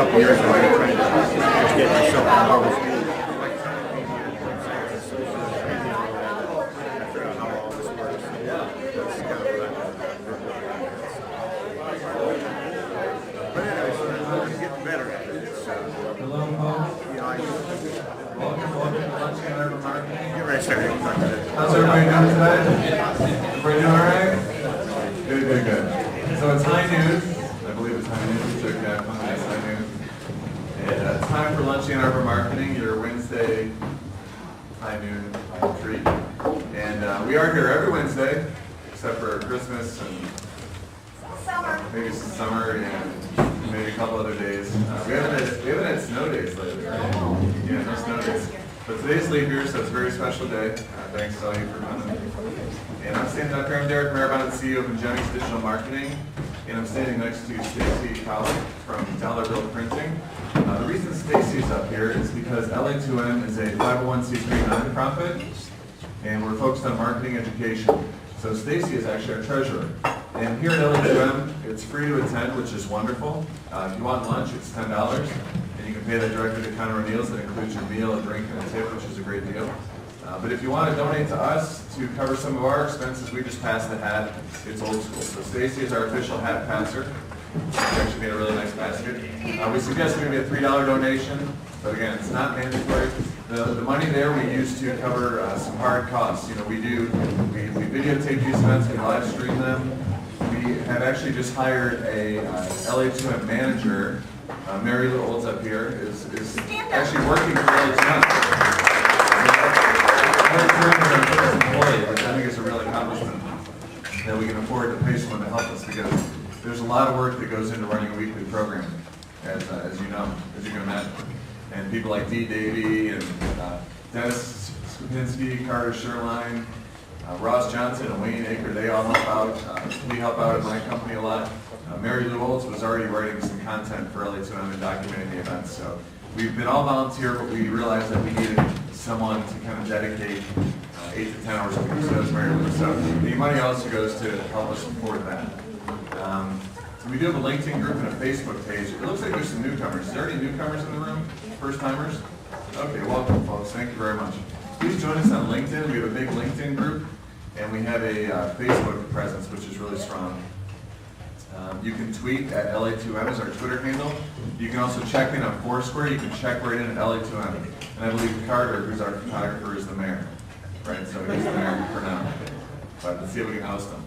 couple of years ago, I tried to get myself an Arbor. How's everybody doing today? Everybody doing all right? Good. So it's high noon. I believe it's high noon. So yeah, it's high noon. And it's time for Lunching and Arbor Marketing, your Wednesday high noon treat. And we are here every Wednesday, except for Christmas and maybe some summer and maybe a couple other days. We haven't had snow days lately, right? Yeah, no snow days. But today's leap year, so it's a very special day. Thanks to all you for coming. And I'm standing up here. I'm Derek Marabon, the CEO of Jennings Digital Marketing. And I'm standing next to Stacy Colley from Dollar Printing. The reason Stacy's up here is because LA2M is a 501c3 nonprofit, and we're focused on marketing education. So Stacy is actually our treasurer. And here at LA2M, it's free to attend, which is wonderful. If you want lunch, it's $10. And you can pay that directly to Conor O'Neill's. That includes your meal, a drink, and a tip, which is a great deal. But if you want to donate to us to cover some of our expenses, we just pass the hat. It's old school. So Stacy is our official hat passer. She actually made a really nice basket. We suggest maybe a $3 donation, but again, it's not mandatory. The money there we use to cover some hard costs. You know, we videotape these events, we live stream them. We have actually just hired a LA2M manager. Mary Lou Olds up here is actually working for LA2M. Employee, which I think is a real accomplishment that we can afford to pay someone to help us, because there's a lot of work that goes into running a weekly program, as you know, as you can imagine. And people like Dee Davey and Dennis Skupinski, Carter Sherline, Ross Johnson and Wayne Aker, they all help out. We help out at my company a lot. Mary Lou Olds was already writing some content for LA2M and documenting the events. So we've been all volunteer, but we realized that we needed someone to kind of dedicate 8 to 10 hours a week. So that's Mary Lou. So the money also goes to help us support that. So we do have a LinkedIn group and a Facebook page. It looks like there's some newcomers. Is there any newcomers in the room? First timers? Okay, welcome folks. Thank you very much. Please join us on LinkedIn. We have a big LinkedIn group, and we have a Facebook presence, which is really strong. You can tweet at LA2M as our Twitter handle. You can also check in on Foursquare. You can check right in at LA2M. And I believe Carter, who's our photographer, is the mayor. Right, so he's the mayor for now. But let's see if we can host him.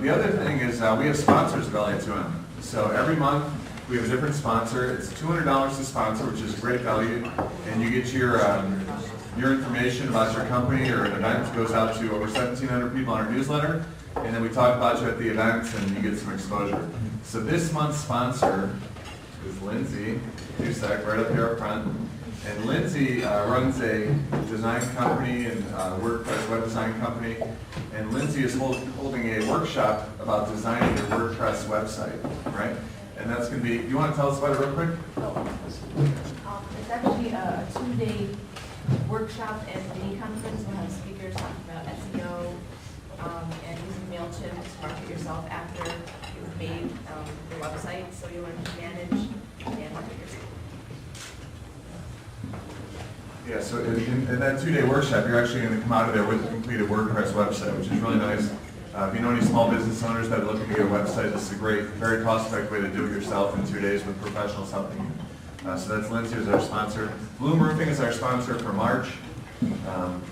The other thing is we have sponsors of LA2M. So every month we have a different sponsor. It's $200 to sponsor, which is great value. And you get your information about your company or an event. It goes out to over 1,700 people on our newsletter. And then we talk about you at the events and you get some exposure. So this month's sponsor is Lindsay Dusak, right up here up front. And Lindsay runs a design company and WordPress web design company. And Lindsay is holding a workshop about designing your WordPress website, right? And that's going to be, you want to tell us about it real quick? It's actually a 2-day workshop and mini conference. We'll have speakers talking about SEO and using MailChimp to market yourself after you've made the website, so you learn to manage and market yourself. Yeah, so in that 2-day workshop, you're actually going to come out of there with a completed WordPress website, which is really nice. If you know any small business owners that are looking to get a website, this is a great, very cost-effective way to do it yourself in 2 days with professionals helping you. So that's Lindsay as our sponsor. Bloom Roofing is our sponsor for March.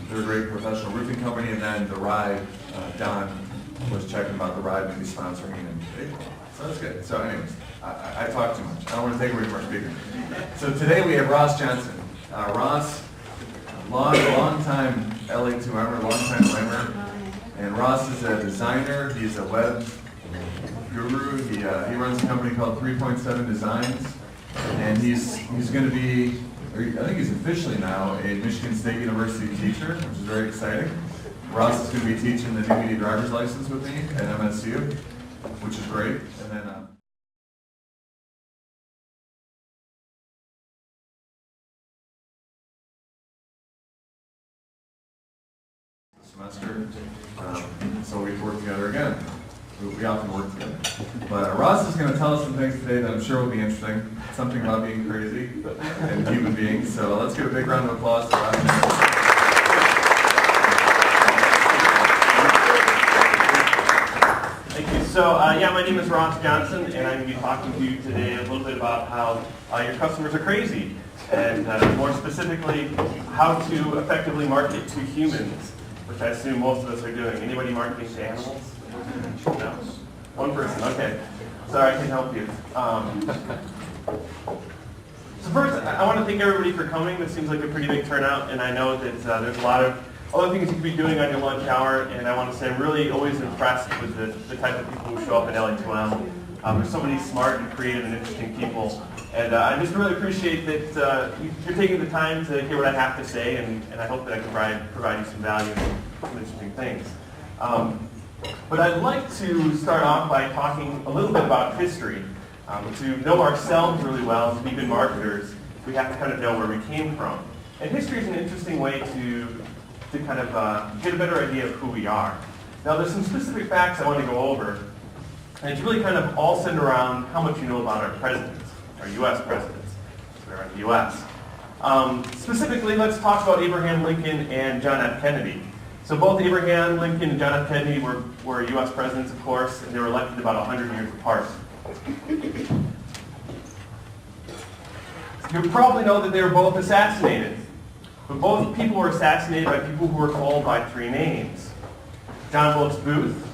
They're a great professional roofing company, and then the ride, Don was checking about the ride maybe sponsoring in April. So that's good. So anyways, I talk too much. I don't want to take away from our speaker. So today we have Ross Johnson. Ross, long time LA2M, long time Limmer. And Ross is a designer. He's a web guru. He runs a company called 3.7 Designs. And he's going to be, I think he's officially now a Michigan State University teacher, which is very exciting. Ross is going to be teaching the new driver's license with me at MSU, which is great. And then semester, so we can work together again. We often work together. But Ross is going to tell us some things today that I'm sure will be interesting. Something about being crazy and human beings. So let's give a big round of applause to Ross. Thank you. So, my name is Ross Johnson, and I'm going to be talking to you today a little bit about how your customers are crazy, and more specifically, how to effectively market to humans, which I assume most of us are doing. Anybody marketing to animals? No? One person, okay. Sorry, I can help you. So first, I want to thank everybody for coming. This seems like a pretty big turnout, and I know that there's a lot of other things you could be doing on your lunch hour, and I want to say I'm really always impressed with the type of people who show up at LA2M. There's so many smart and creative and interesting people, and I just really appreciate that you're taking the time to hear what I have to say, and I hope that I can provide you some value and some interesting things. But I'd like to start off by talking a little bit about history. To know ourselves really well, to be good marketers, we have to kind of know where we came from. And history is an interesting way to kind of get a better idea of who we are. Now there's some specific facts I want to go over, and it's really kind of all centered around how much you know about our presidents, our U.S. presidents, that are in the U.S. Specifically, let's talk about Abraham Lincoln and John F. Kennedy. So both Abraham Lincoln and John F. Kennedy were U.S. presidents, of course, and they were elected about 100 years apart. You probably know that they were both assassinated. But both people were assassinated by people who were called by three names: John Wilkes Booth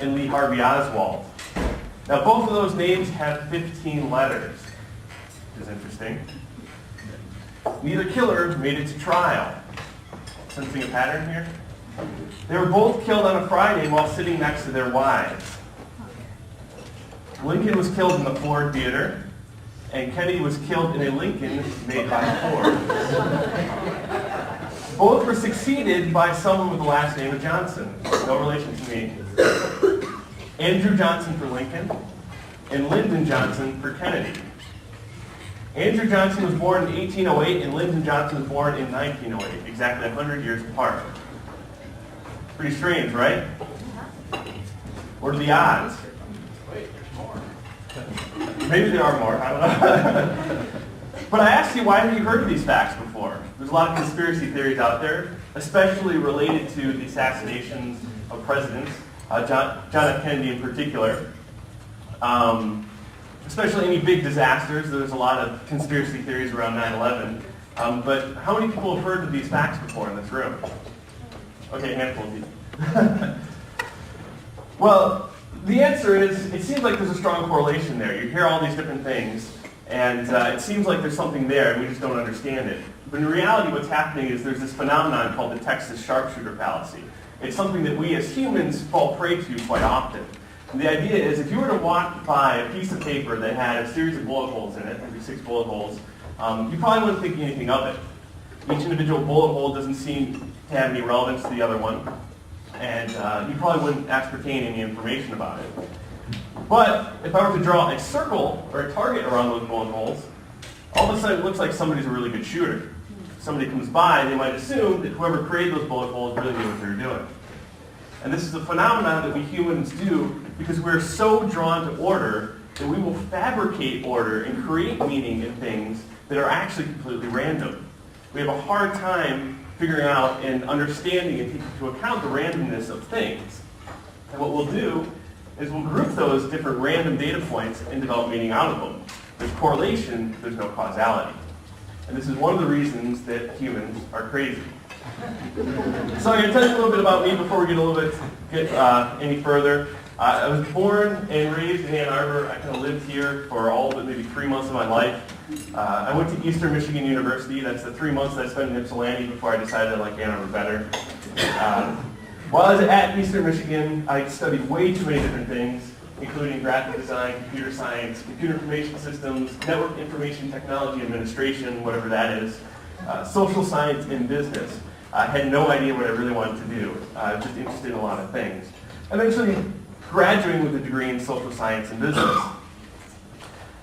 and Lee Harvey Oswald. Now both of those names have 15 letters, which is interesting. Neither killer made it to trial. Sensing a pattern here? They were both killed on a Friday while sitting next to their wives. Lincoln was killed in the Ford Theater, and Kennedy was killed in a Lincoln made by Ford. Both were succeeded by someone with the last name of Johnson, no relation to me. Andrew Johnson for Lincoln, and Lyndon Johnson for Kennedy. Andrew Johnson was born in 1808, and Lyndon Johnson was born in 1908, exactly 100 years apart. Pretty strange, right? What are the odds? Maybe there are more, I don't know. But I asked you, why have you heard of these facts before? There's a lot of conspiracy theories out there, especially related to the assassinations of presidents, John F. Kennedy in particular. Especially any big disasters. There's a lot of conspiracy theories around 9/11. But how many people have heard of these facts before in this room? Okay, a handful of you. Well, the answer is, it seems like there's a strong correlation there. You hear all these different things, and it seems like there's something there, and we just don't understand it. But in reality, what's happening is there's this phenomenon called the Texas Sharpshooter Fallacy. It's something that we as humans fall prey to quite often. And the idea is, if you were to walk by a piece of paper that had a series of bullet holes in it, maybe 6 bullet holes, you probably wouldn't think anything of it. Each individual bullet hole doesn't seem to have any relevance to the other one, and you probably wouldn't ascertain any information about it. But if I were to draw a circle or a target around those bullet holes, all of a sudden it looks like somebody's a really good shooter. If somebody comes by, they might assume that whoever created those bullet holes really knew what they were doing. And this is a phenomenon that we humans do because we're so drawn to order that we will fabricate order and create meaning in things that are actually completely random. We have a hard time figuring out and understanding and taking into account the randomness of things. And what we'll do is we'll group those different random data points and develop meaning out of them. There's correlation, there's no causality. And this is one of the reasons that humans are crazy. So I'm going to tell you a little bit about me before we get any further. I was born and raised in Ann Arbor. I kind of lived here for all but maybe 3 months of my life. I went to Eastern Michigan University. That's the 3 months that I spent in Ypsilanti before I decided I liked Ann Arbor better. While I was at Eastern Michigan, I studied way too many different things, including graphic design, computer science, computer information systems, network information technology administration, whatever that is, social science, and business. I had no idea what I really wanted to do. I was just interested in a lot of things. Eventually, graduating with a degree in social science and business.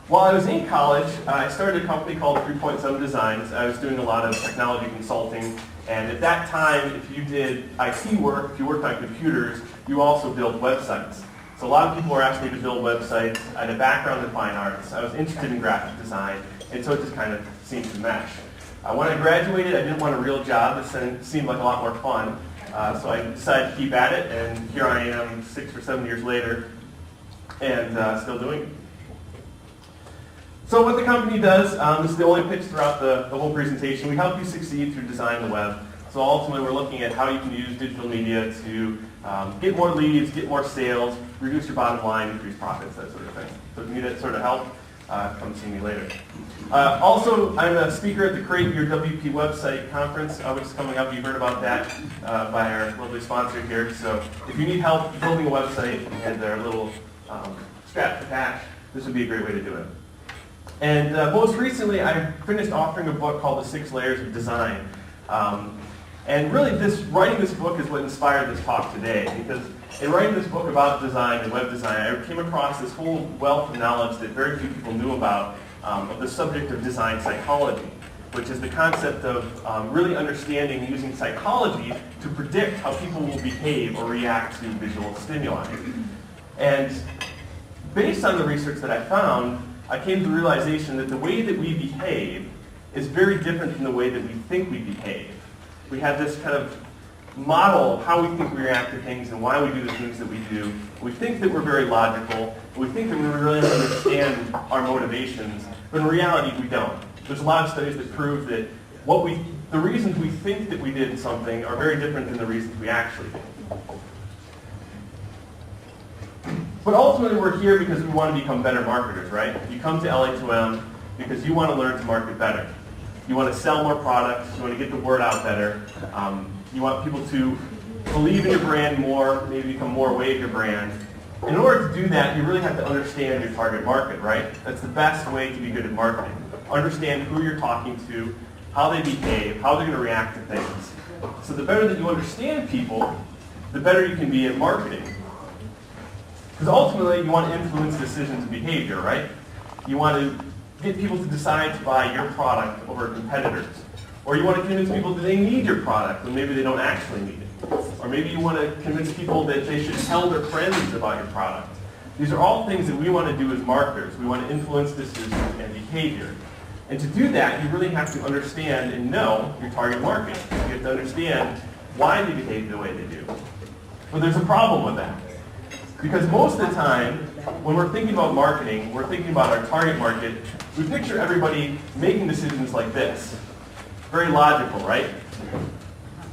While I was in college, I started a company called 3.7 Designs. I was doing a lot of technology consulting, and at that time, if you did IT work, if you worked on computers, you also built websites. So a lot of people were asking me to build websites. I had a background in fine arts. I was interested in graphic design, and so it just kind of seemed to mesh. When I graduated, I didn't want a real job. It seemed like a lot more fun. So I decided to keep at it, and here I am 6 or 7 years later, and still doing it. So what the company does, this is the only pitch throughout the whole presentation. We help you succeed through design the web. So ultimately, we're looking at how you can use digital media to get more leads, get more sales, reduce your bottom line, increase profits, that sort of thing. So if you need that sort of help, come see me later. Also, I'm a speaker at the Create Your WP Website conference, which is coming up. You heard about that by our lovely sponsor here. So if you need help building a website and their little strap to cash, this would be a great way to do it. And most recently, I finished authoring a book called The 6 Layers of Design. And really, writing this book is what inspired this talk today, because in writing this book about design and web design, I came across this whole wealth of knowledge that very few people knew about of the subject of design psychology, which is the concept of really understanding using psychology to predict how people will behave or react to visual stimuli. And based on the research that I found, I came to the realization that the way that we behave is very different from the way that we think we behave. We have this kind of model of how we think we react to things and why we do the things that we do. We think that we're very logical. We think that we really understand our motivations, but in reality, we don't. There's a lot of studies that prove that the reasons we think that we did something are very different than the reasons we actually did. But ultimately, we're here because we want to become better marketers, right? You come to LA2M because you want to learn to market better. You want to sell more products. You want to get the word out better. You want people to believe in your brand more, maybe become more aware of your brand. In order to do that, you really have to understand your target market, right? That's the best way to be good at marketing. Understand who you're talking to, how they behave, how they're going to react to things. So the better that you understand people, the better you can be at marketing. Because ultimately, you want to influence decisions and behavior, right? You want to get people to decide to buy your product over competitors. Or you want to convince people that they need your product when maybe they don't actually need it. Or maybe you want to convince people that they should tell their friends about your product. These are all things that we want to do as marketers. We want to influence decisions and behavior. And to do that, you really have to understand and know your target market. You have to understand why they behave the way they do. But there's a problem with that. Because most of the time, when we're thinking about marketing, we're thinking about our target market, we picture everybody making decisions like this. Very logical, right?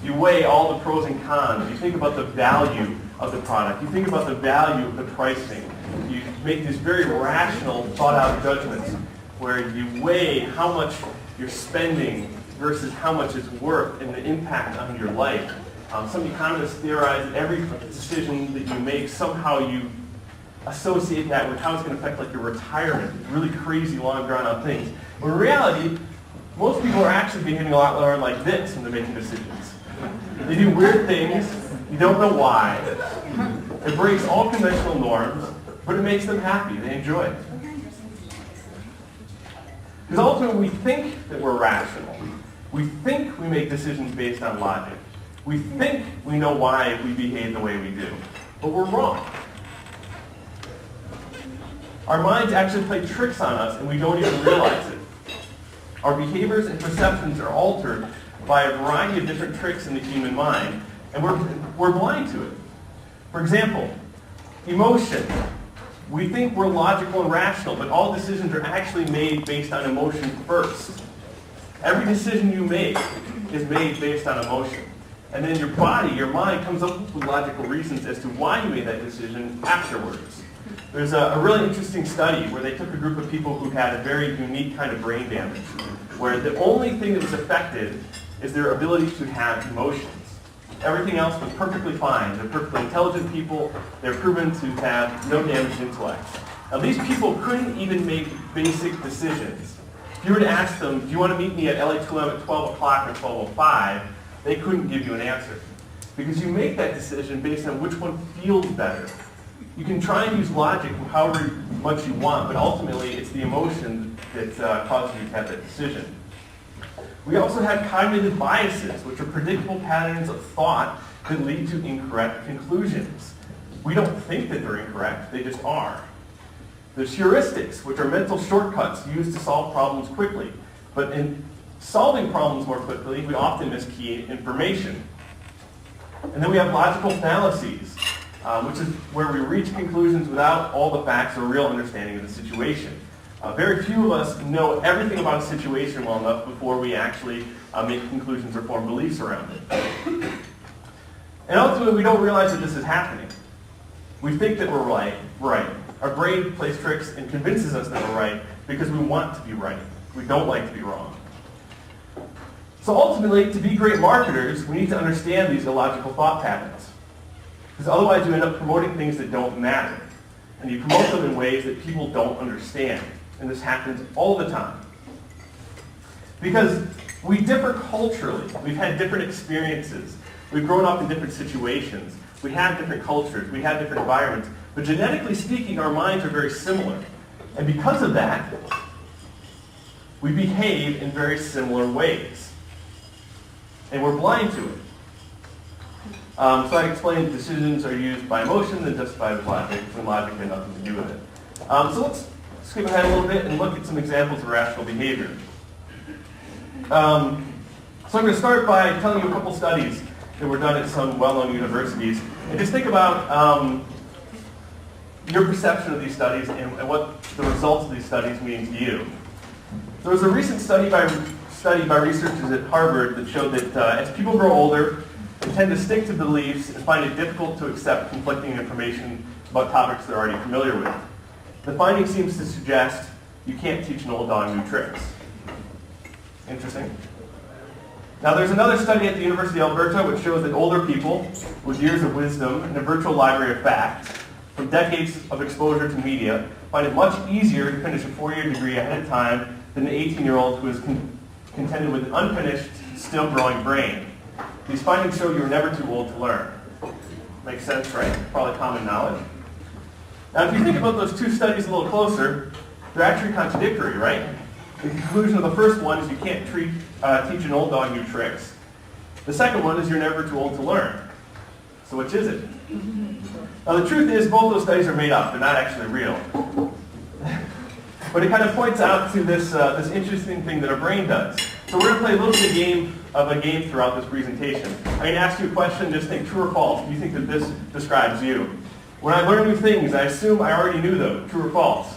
You weigh all the pros and cons. You think about the value of the product. You think about the value of the pricing. You make these very rational, thought-out judgments where you weigh how much you're spending versus how much it's worth and the impact on your life. Some economists theorize that every decision that you make, somehow you associate that with how it's going to affect like your retirement. Really crazy, long, drawn-out things. But in reality, most people are actually behaving a lot more like this when they're making decisions. They do weird things. You don't know why. It breaks all conventional norms, but it makes them happy. They enjoy it. Because ultimately, we think that we're rational. We think we make decisions based on logic. We think we know why we behave the way we do, but we're wrong. Our minds actually play tricks on us, and we don't even realize it. Our behaviors and perceptions are altered by a variety of different tricks in the human mind, and we're blind to it. For example, emotion. We think we're logical and rational, but all decisions are actually made based on emotion first. Every decision you make is made based on emotion. And then your body, your mind, comes up with logical reasons as to why you made that decision afterwards. There's a really interesting study where they took a group of people who had a very unique kind of brain damage, where the only thing that was affected is their ability to have emotions. Everything else was perfectly fine. They're perfectly intelligent people. They're proven to have no damaged intellect. Now, these people couldn't even make basic decisions. If you were to ask them, do you want to meet me at LA2M at 12 o'clock or 12:05, they couldn't give you an answer. Because you make that decision based on which one feels better. You can try and use logic however much you want, but ultimately it's the emotion that causes you to have that decision. We also have cognitive biases, which are predictable patterns of thought that lead to incorrect conclusions. We don't think that they're incorrect, they just are. There's heuristics, which are mental shortcuts used to solve problems quickly. But in solving problems more quickly, we often miss key information. And then we have logical fallacies, which is where we reach conclusions without all the facts or real understanding of the situation. Very few of us know everything about a situation well enough before we actually make conclusions or form beliefs around it. And ultimately, we don't realize that this is happening. We think that we're right. Our brain plays tricks and convinces us that we're right because we want to be right. We don't like to be wrong. So ultimately, to be great marketers, we need to understand these illogical thought patterns. Because otherwise you end up promoting things that don't matter. And you promote them in ways that people don't understand. And this happens all the time. Because we differ culturally. We've had different experiences. We've grown up in different situations. We have different cultures. We have different environments. But genetically speaking, our minds are very similar. And because of that, we behave in very similar ways. And we're blind to it. So I explained decisions are used by emotion and justified with logic, and logic had nothing to do with it. So let's skip ahead a little bit and look at some examples of rational behavior. So I'm going to start by telling you a couple studies that were done at some well-known universities. And just think about your perception of these studies and what the results of these studies mean to you. There was a recent study by researchers at Harvard that showed that as people grow older, they tend to stick to beliefs and find it difficult to accept conflicting information about topics they're already familiar with. The finding seems to suggest you can't teach an old dog new tricks. Interesting. Now there's another study at the University of Alberta which shows that older people with years of wisdom and a virtual library of facts from decades of exposure to media find it much easier to finish a 4-year degree ahead of time than an 18-year-old who is contented with an unfinished, still growing brain. These findings show you're never too old to learn. Makes sense, right? Probably common knowledge. Now if you think about those two studies a little closer, they're actually contradictory, right? The conclusion of the first one is you can't teach an old dog new tricks. The second one is you're never too old to learn. So which is it? Now the truth is both those studies are made up. They're not actually real. But it kind of points out to this interesting thing that our brain does. So we're going to play a little bit of a game throughout this presentation. I'm going to ask you a question, just think true or false. Do you think that this describes you? When I learn new things, I assume I already knew them. True or false?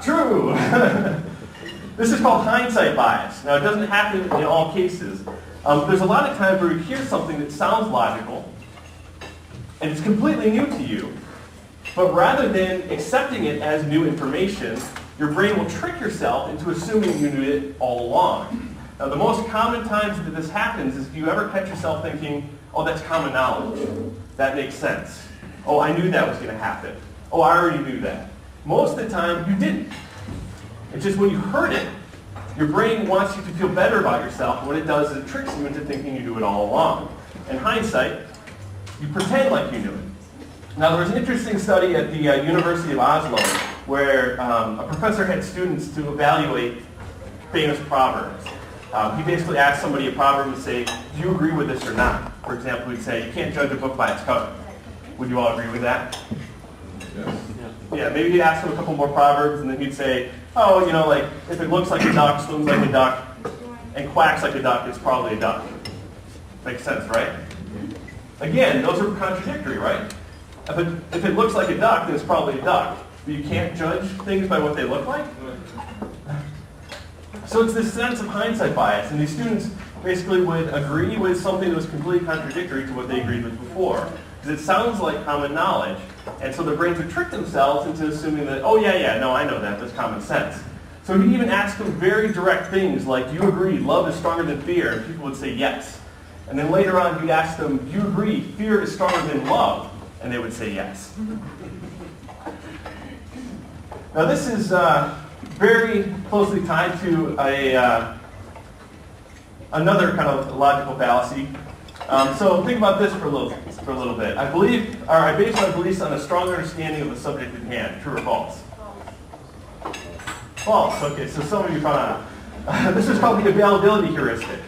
True! This is called hindsight bias. Now it doesn't happen in all cases. There's a lot of times where you hear something that sounds logical, and it's completely new to you, but rather than accepting it as new information, your brain will trick yourself into assuming you knew it all along. Now the most common times that this happens is if you ever catch yourself thinking, oh, that's common knowledge. That makes sense. Oh, I knew that was going to happen. Oh, I already knew that. Most of the time, you didn't. It's just when you heard it, your brain wants you to feel better about yourself, and what it does is it tricks you into thinking you knew it all along. In hindsight, you pretend like you knew it. Now, there was an interesting study at the University of Oslo where a professor had students to evaluate famous proverbs. He basically asked somebody a proverb and say, do you agree with this or not? For example, he'd say, you can't judge a book by its cover. Would you all agree with that? Yes. Yeah, maybe he'd ask him a couple more proverbs, and then he'd say, oh, you know, like, if it looks like a duck, swims like a duck, and quacks like a duck, it's probably a duck. Makes sense, right? Again, those are contradictory, right? If it looks like a duck, then it's probably a duck. But you can't judge things by what they look like? So it's this sense of hindsight bias, and these students basically would agree with something that was completely contradictory to what they agreed with before. Because it sounds like common knowledge, and so their brains would trick themselves into assuming that, oh yeah, no, I know that, that's common sense. So he'd even ask them very direct things like, do you agree love is stronger than fear? And people would say yes. And then later on he'd ask them, do you agree fear is stronger than love? And they would say yes. Now this is very closely tied to another kind of logical fallacy. So think about this for a little bit. I base my beliefs on a strong understanding of the subject at hand. True or false? False. Okay, so some of you probably this is called the availability heuristic.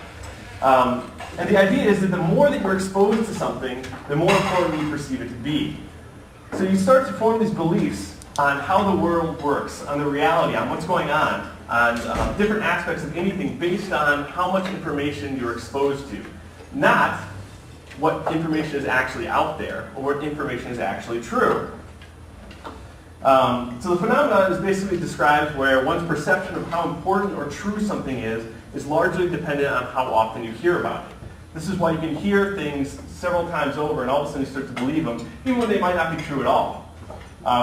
And the idea is that the more that you're exposed to something, the more important you perceive it to be. So you start to form these beliefs on how the world works, on the reality, on what's going on different aspects of anything based on how much information you're exposed to. Not what information is actually out there or what information is actually true. So the phenomenon is basically described where one's perception of how important or true something is largely dependent on how often you hear about it. This is why you can hear things several times over and all of a sudden you start to believe them, even when they might not be true at all.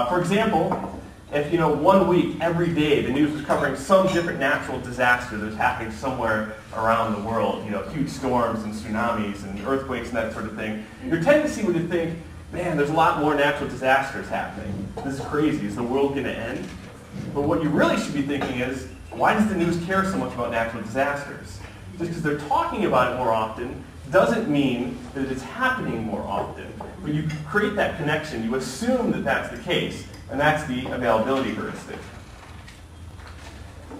For example, if 1 week, every day, the news was covering some different natural disaster that was happening somewhere around the world, huge storms and tsunamis and earthquakes and that sort of thing, your tendency would think, man, there's a lot more natural disasters happening. This is crazy. Is the world going to end? But what you really should be thinking is, why does the news care so much about natural disasters? Just because they're talking about it more often doesn't mean that it's happening more often. But you create that connection. You assume that that's the case. And that's the availability heuristic.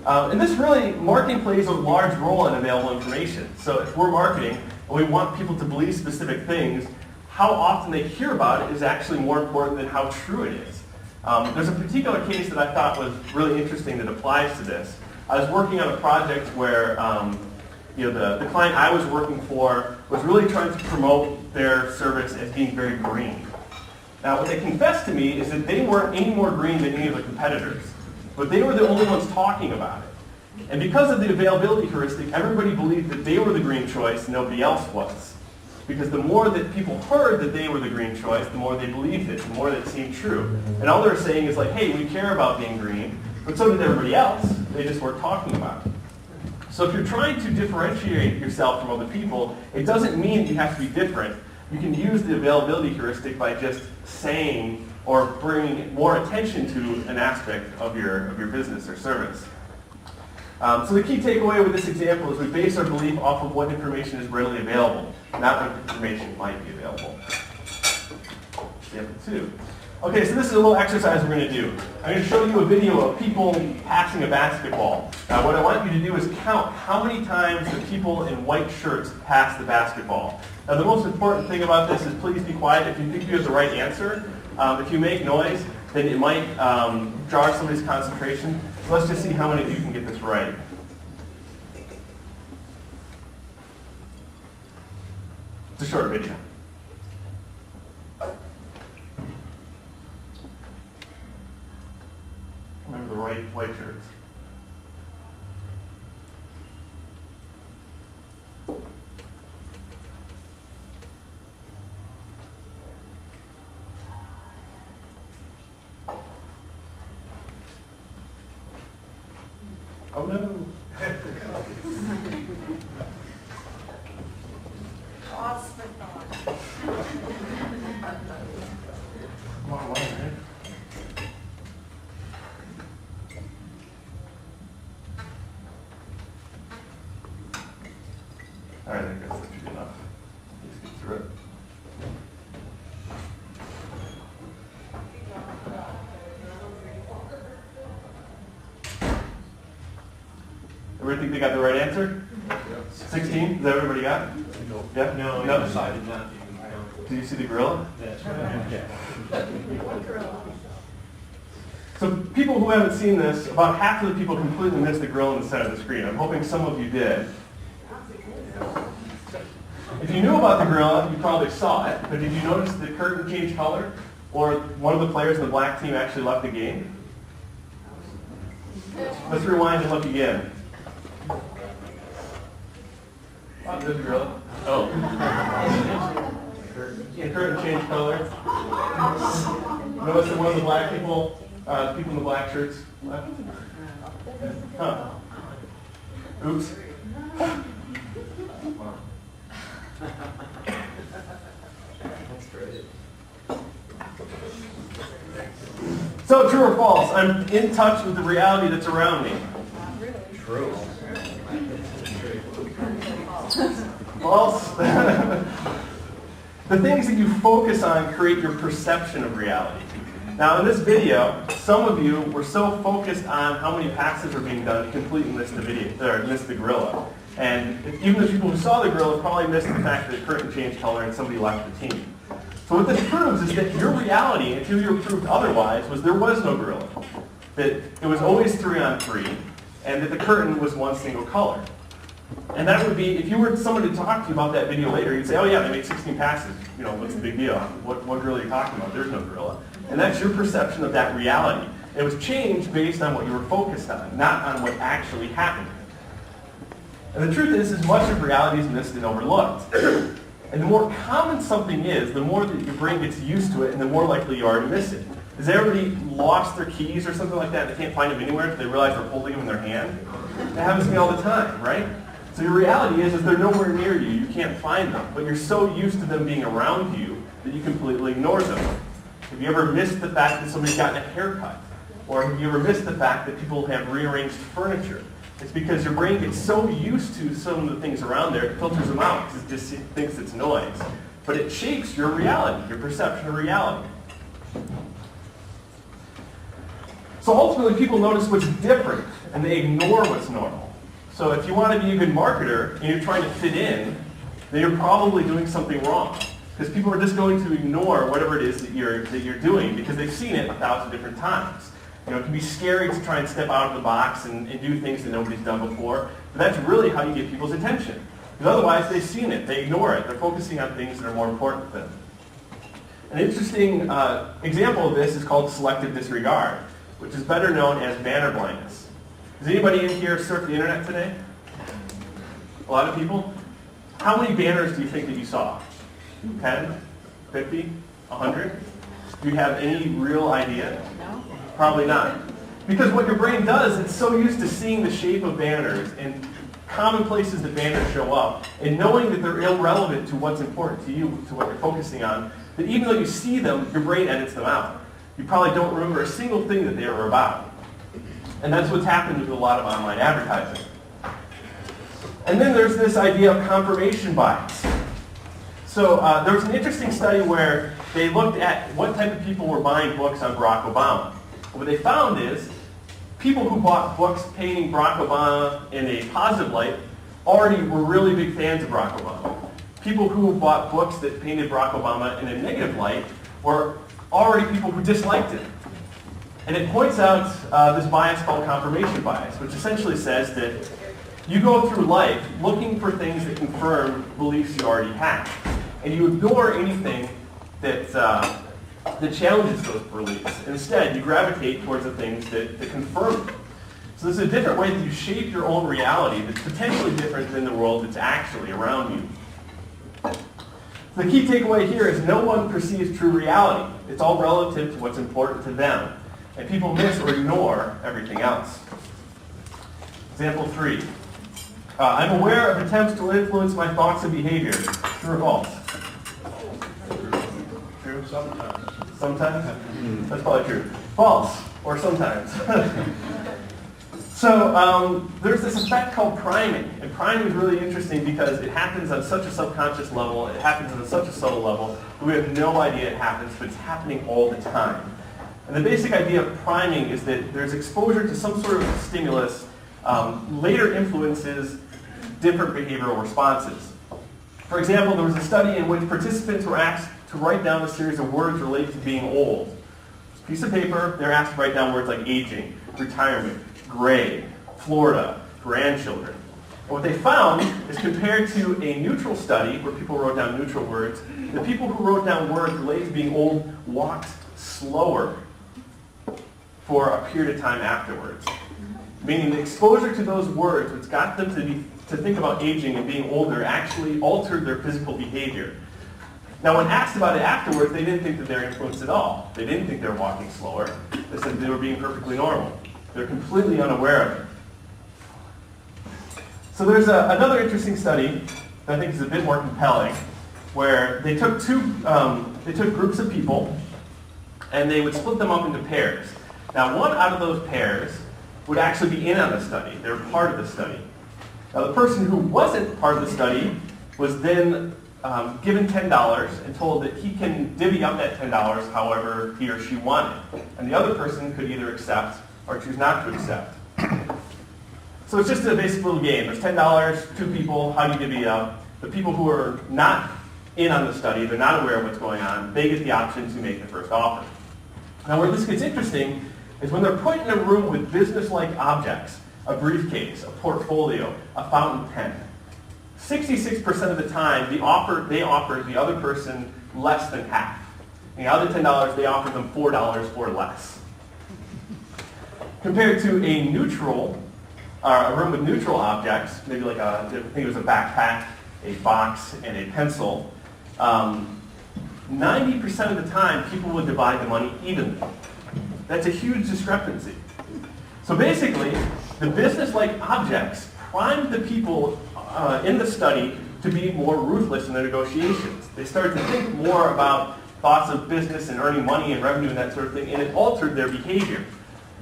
And this really, marketing plays a large role in available information. So if we're marketing and we want people to believe specific things, how often they hear about it is actually more important than how true it is. There's a particular case that I thought was really interesting that applies to this. I was working on a project where the client I was working for was really trying to promote their service as being very green. Now, what they confessed to me is that they weren't any more green than any of the competitors, but they were the only ones talking about it. And because of the availability heuristic, everybody believed that they were the green choice, nobody else was. Because the more that people heard that they were the green choice, the more they believed it, the more that it seemed true. And all they're saying is like, hey, we care about being green, but so did everybody else. They just weren't talking about it. So if you're trying to differentiate yourself from other people, it doesn't mean you have to be different. You can use the availability heuristic by just saying or bringing more attention to an aspect of your business or service. So the key takeaway with this example is we base our belief off of what information is readily available, not what information might be available. Example 2. Okay, so this is a little exercise we're going to do. I'm going to show you a video of people passing a basketball. What I want you to do is count how many times the people in white shirts pass the basketball. Now the most important thing about this is please be quiet. If you think you have the right answer, if you make noise, then it might jar somebody's concentration. So let's just see how many of you can get this right. It's a short video. Remember the right white shirts. Oh no. Pause for thought. Come on, right? All right, I guess that should be enough. Let's get through it. Everybody think they got the right answer? 16? Is that everybody got? Yeah? No. Decided not to. Did you see the gorilla? That's right. So people who haven't seen this, about half of the people completely missed the gorilla in the center of the screen. I'm hoping some of you did. If you knew about the gorilla, you probably saw it, but did you notice the curtain changed color? Or one of the players in the black team actually left the game? Let's rewind and look again. Oh, there's the gorilla. Oh. The curtain changed color. Notice that one of the black people, people in the black shirts left? Huh. Oops. So, true or false? I'm in touch with the reality that's around me. True. False. The things that you focus on create your perception of reality. Now in this video, some of you were so focused on how many passes were being done, you completely missed the video, or missed the gorilla. And even the people who saw the gorilla probably missed the fact that the curtain changed color and somebody left the team. So what this proves is that your reality, until you were proved otherwise, was there was no gorilla. That it was always 3-on-3, and that the curtain was one single color. And that would be, if you were someone to talk to you about that video later, you'd say, oh yeah, they made 16 passes. You know, what's the big deal? What gorilla are you talking about? There's no gorilla. And that's your perception of that reality. It was changed based on what you were focused on, not on what actually happened. And the truth is much of reality is missed and overlooked. And the more common something is, the more that your brain gets used to it, and the more likely you are to miss it. Has everybody lost their keys or something like that? They can't find them anywhere until they realize they're holding them in their hand? That happens to me all the time, right? So your reality is they're nowhere near you. You can't find them. But you're so used to them being around you that you completely ignore them. Have you ever missed the fact that somebody's gotten a haircut? Or have you ever missed the fact that people have rearranged furniture? It's because your brain gets so used to some of the things around there, it filters them out because it just thinks it's noise. But it shapes your reality, your perception of reality. So ultimately, people notice what's different, and they ignore what's normal. So if you want to be a good marketer, and you're trying to fit in, then you're probably doing something wrong. Because people are just going to ignore whatever it is that you're doing because they've seen it 1,000 different times. You know, it can be scary to try and step out of the box and do things that nobody's done before, but that's really how you get people's attention. Because otherwise, they've seen it, they ignore it, they're focusing on things that are more important to them. An interesting example of this is called selective disregard, which is better known as banner blindness. Does anybody in here surf the internet today? A lot of people? How many banners do you think that you saw? 10? 50? 100? Do you have any real idea? No. Probably not. Because what your brain does, it's so used to seeing the shape of banners and common places that banners show up, and knowing that they're irrelevant to what's important to you, to what you're focusing on, that even though you see them, your brain edits them out. You probably don't remember a single thing that they were about. And that's what's happened with a lot of online advertising. And then there's this idea of confirmation bias. So there was an interesting study where they looked at what type of people were buying books on Barack Obama. And what they found is people who bought books painting Barack Obama in a positive light already were really big fans of Barack Obama. People who bought books that painted Barack Obama in a negative light were already people who disliked him. And it points out this bias called confirmation bias, which essentially says that you go through life looking for things that confirm beliefs you already have. And you ignore anything that challenges those beliefs. Instead, you gravitate towards the things that confirm them. So this is a different way that you shape your own reality that's potentially different than the world that's actually around you. The key takeaway here is no one perceives true reality. It's all relative to what's important to them. And people miss or ignore everything else. Example 3. I'm aware of attempts to influence my thoughts and behavior. True or false? True sometimes. Sometimes? That's probably true. False, or sometimes. So there's this effect called priming. And priming is really interesting because it happens on such a subconscious level, it happens on such a subtle level, that we have no idea it happens, but it's happening all the time. And the basic idea of priming is that there's exposure to some sort of stimulus later influences different behavioral responses. For example, there was a study in which participants were asked to write down a series of words related to being old. This piece of paper, they're asked to write down words like aging, retirement, gray, Florida, grandchildren. And what they found is compared to a neutral study where people wrote down neutral words, the people who wrote down words related to being old walked slower for a period of time afterwards. Meaning the exposure to those words, which got them to think about aging and being older, actually altered their physical behavior. Now when asked about it afterwards, they didn't think that they were influenced at all. They didn't think they were walking slower. They said they were being perfectly normal. They're completely unaware of it. So there's another interesting study that I think is a bit more compelling, where they took groups of people and they would split them up into pairs. Now one out of those pairs would actually be in on the study. They were part of the study. Now the person who wasn't part of the study was then given $10 and told that he can divvy up that $10 however he or she wanted. And the other person could either accept or choose not to accept. So it's just a basic little game. There's $10, two people, how do you divvy up? The people who are not in on the study, they're not aware of what's going on, they get the option to make the first offer. Now where this gets interesting is when they're put in a room with business-like objects, a briefcase, a portfolio, a fountain pen. 66% of the time, they offered the other person less than half. And the other $10, they offered them $4 or less. Compared to a room with neutral objects, maybe like I think it was a backpack, a box, and a pencil, 90% of the time, people would divide the money evenly. That's a huge discrepancy. So basically, the business-like objects primed the people in the study to be more ruthless in their negotiations. They started to think more about thoughts of business and earning money and revenue and that sort of thing, and it altered their behavior.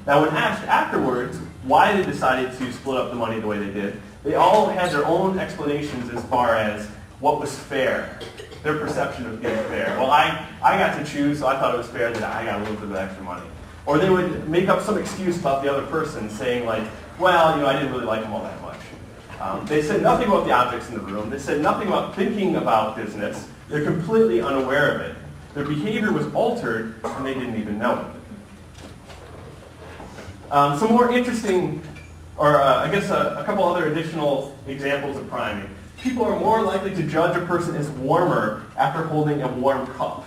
Now, when asked afterwards why they decided to split up the money the way they did, they all had their own explanations as far as what was fair, their perception of being fair. Well, I got to choose, so I thought it was fair that I got a little bit of extra money. Or they would make up some excuse about the other person, saying like, well, I didn't really like them all that much. They said nothing about the objects in the room. They said nothing about thinking about business. They're completely unaware of it. Their behavior was altered, and they didn't even know it. Some more interesting, or I guess a couple other additional examples of priming. People are more likely to judge a person as warmer after holding a warm cup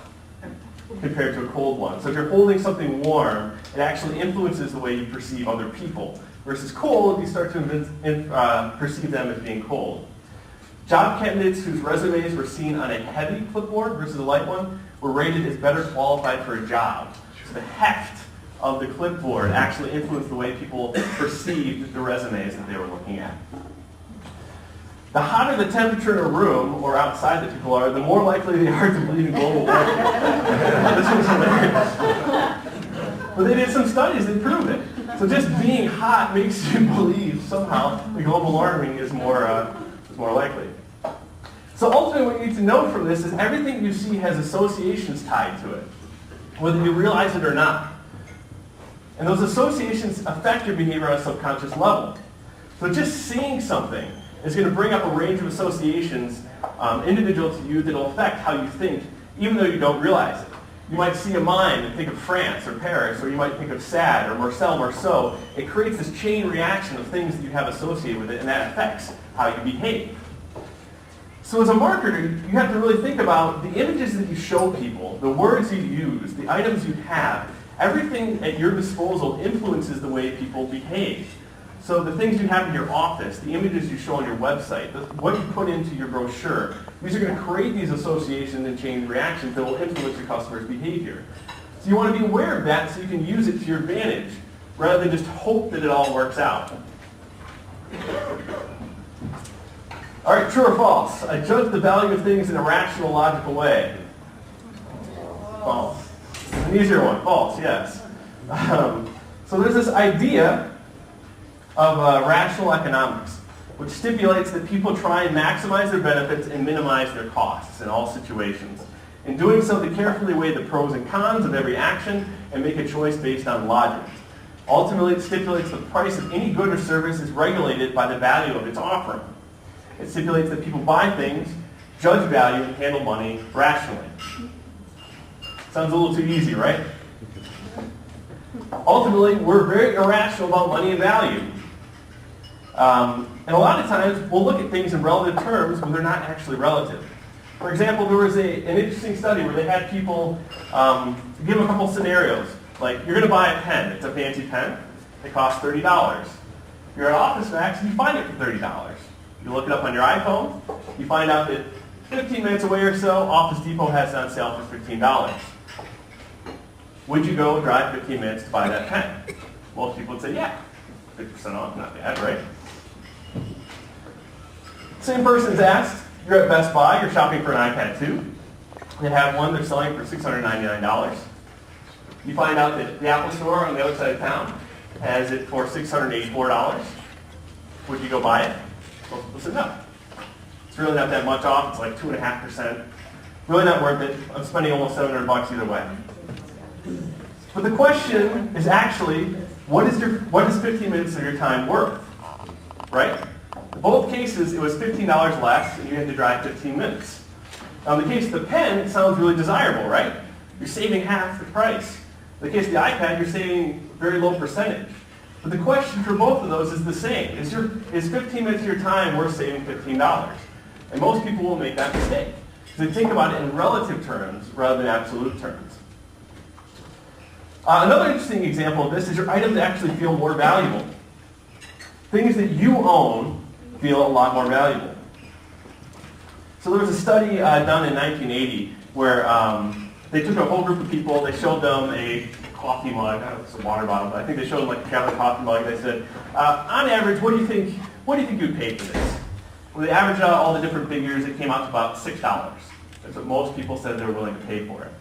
compared to a cold one. So if you're holding something warm, it actually influences the way you perceive other people. Versus cold, you start to perceive them as being cold. Job candidates whose resumes were seen on a heavy clipboard versus a light one were rated as better qualified for a job. So the heft of the clipboard actually influenced the way people perceived the resumes that they were looking at. The hotter the temperature in a room or outside that people are, the more likely they are to believe in global warming. This was hilarious. But they did some studies that proved it. So just being hot makes you believe somehow that global warming is more likely. So ultimately what you need to know from this is everything you see has associations tied to it, whether you realize it or not. And those associations affect your behavior on a subconscious level. So just seeing something is going to bring up a range of associations individual to you that will affect how you think, even though you don't realize it. You might see a mine and think of France or Paris, or you might think of Sade or Marcel Marceau. It creates this chain reaction of things that you have associated with it, and that affects how you behave. So as a marketer, you have to really think about the images that you show people, the words you use, the items you have. Everything at your disposal influences the way people behave. So the things you have in your office, the images you show on your website, what you put into your brochure, these are going to create these associations and chain reactions that will influence your customer's behavior. So you want to be aware of that so you can use it to your advantage, rather than just hope that it all works out. All right, true or false? I judge the value of things in a rational, logical way. False. An easier one. False, yes. So there's this idea of rational economics, which stipulates that people try and maximize their benefits and minimize their costs in all situations. In doing so, they carefully weigh the pros and cons of every action and make a choice based on logic. Ultimately, it stipulates the price of any good or service is regulated by the value of its offering. It stipulates that people buy things, judge value, and handle money rationally. Sounds a little too easy, right? Ultimately, we're very irrational about money and value. And a lot of times, we'll look at things in relative terms when they're not actually relative. For example, there was an interesting study where they had people give a couple scenarios. Like, you're going to buy a pen. It's a fancy pen. It costs $30. You're at Office Max, and you find it for $30. You look it up on your iPhone. You find out that 15 minutes away or so, Office Depot has it on sale for $15. Would you go drive 15 minutes to buy that pen? Most people would say, yeah. 50% off, not bad, right? Same person's asked, you're at Best Buy, you're shopping for an iPad 2. They have one they're selling for $699. You find out that the Apple Store on the other side of town has it for $684. Would you go buy it? Most people said no. It's really not that much off. It's like 2.5%. Really not worth it. I'm spending almost $700 either way. But the question is actually, what is 15 minutes of your time worth? Right? In both cases, it was $15 less, and you had to drive 15 minutes. Now, in the case of the pen, it sounds really desirable, right? You're saving half the price. In the case of the iPad, you're saving a very low percentage. But the question for both of those is the same. Is 15 minutes of your time worth saving $15? And most people will make that mistake. Because they think about it in relative terms rather than absolute terms. Another interesting example of this is your items actually feel more valuable. Things that you own feel a lot more valuable. So there was a study done in 1980 where they took a whole group of people, they showed them a coffee mug, I don't know if it's a water bottle, but I think they showed them like a Catholic coffee mug. They said, on average, what do you think you'd pay for this? Well, they averaged out all the different figures, it came out to about $6. That's what most people said they were willing to pay for it.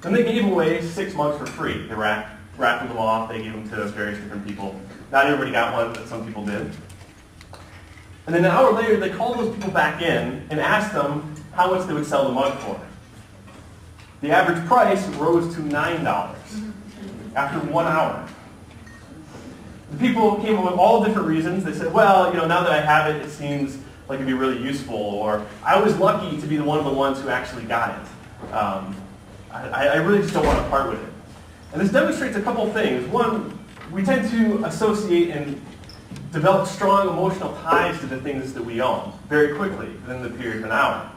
Then they gave away 6 mugs for free. They raffled them off, they gave them to various different people. Not everybody got one, but some people did. And then an hour later, they called those people back in and asked them how much they would sell the mug for. The average price rose to $9 after 1 hour. The people came up with all different reasons. They said, well, now that I have it, it seems like it'd be really useful, or I was lucky to be one of the ones who actually got it. I really just don't want to part with it. And this demonstrates a couple things. One, we tend to associate and develop strong emotional ties to the things that we own very quickly within the period of an hour.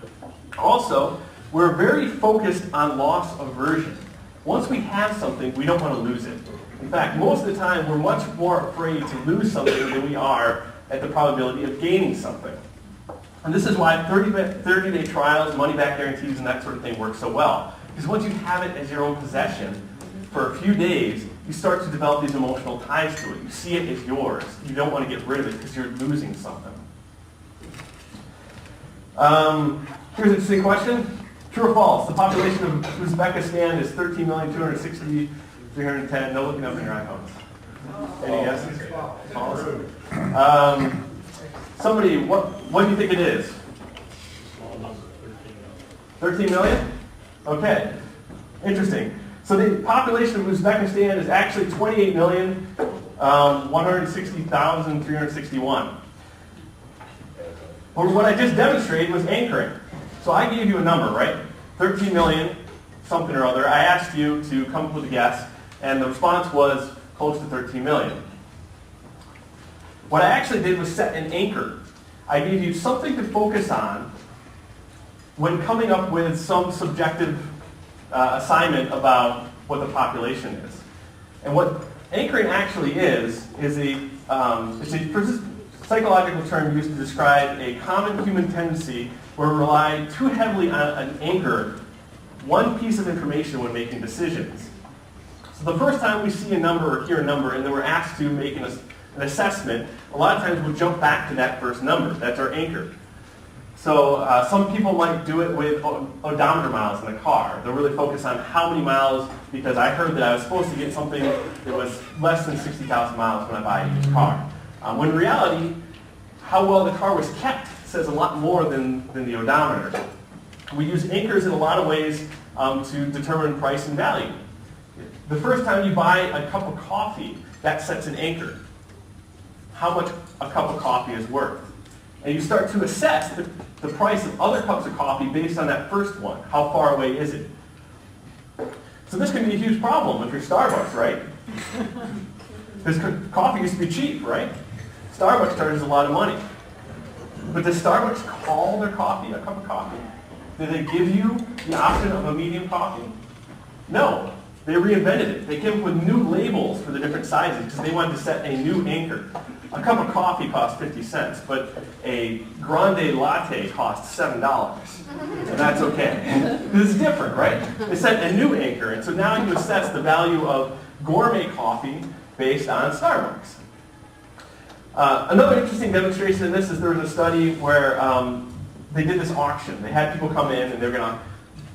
Also, we're very focused on loss aversion. Once we have something, we don't want to lose it. In fact, most of the time, we're much more afraid to lose something than we are at the probability of gaining something. And this is why 30-day trials, money-back guarantees, and that sort of thing work so well. Because once you have it as your own possession, for a few days, you start to develop these emotional ties to it. You see it as yours. You don't want to get rid of it because you're losing something. Here's an interesting question. True or false? The population of Uzbekistan is 13,260,310. No looking up in your iPhones. Any guesses? False. Somebody, what do you think it is? 13 million? Okay. Interesting. So the population of Uzbekistan is actually 28,160,361. But what I just demonstrated was anchoring. So I gave you a number, right? 13 million, something or other. I asked you to come up with a guess, and the response was close to 13 million. What I actually did was set an anchor. I gave you something to focus on when coming up with some subjective assignment about what the population is. And what anchoring actually is it's a psychological term used to describe a common human tendency where we rely too heavily on an anchor, one piece of information when making decisions. So the first time we see a number or hear a number and then we're asked to make an assessment, a lot of times we'll jump back to that first number. That's our anchor. So some people might do it with odometer miles in the car. They'll really focus on how many miles, because I heard that I was supposed to get something that was less than 60,000 miles when I buy a used car. When in reality, how well the car was kept says a lot more than the odometer. We use anchors in a lot of ways to determine price and value. The first time you buy a cup of coffee, that sets an anchor. How much a cup of coffee is worth. And you start to assess the price of other cups of coffee based on that first one. How far away is it? So this can be a huge problem if you're Starbucks, right? Because coffee used to be cheap, right? Starbucks charges a lot of money. But does Starbucks call their coffee a cup of coffee? Do they give you the option of a medium coffee? No. They reinvented it. They came up with new labels for the different sizes because they wanted to set a new anchor. A cup of coffee costs 50 cents, but a grande latte costs $7. And that's okay. This is different, right? They set a new anchor, and so now you assess the value of gourmet coffee based on Starbucks. Another interesting demonstration of this is there was a study where they did this auction. They had people come in and they're going to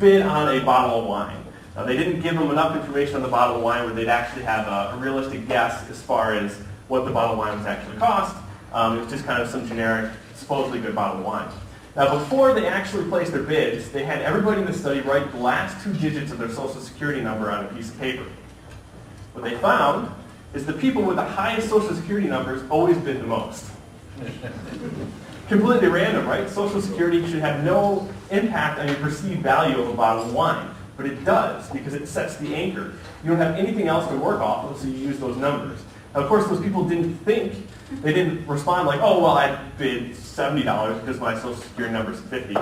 bid on a bottle of wine. Now, they didn't give them enough information on the bottle of wine where they'd actually have a realistic guess as far as what the bottle of wine was actually cost. It was just kind of some generic, supposedly good bottle of wine. Now, before they actually placed their bids, they had everybody in the study write the last 2 digits of their social security number on a piece of paper. What they found is the people with the highest social security numbers always bid the most. Completely random, right? Social security should have no impact on your perceived value of a bottle of wine, but it does because it sets the anchor. You don't have anything else to work off of, so you use those numbers. Now, of course, those people didn't think, they didn't respond like, oh, well, I bid $70 because my social security number is 50.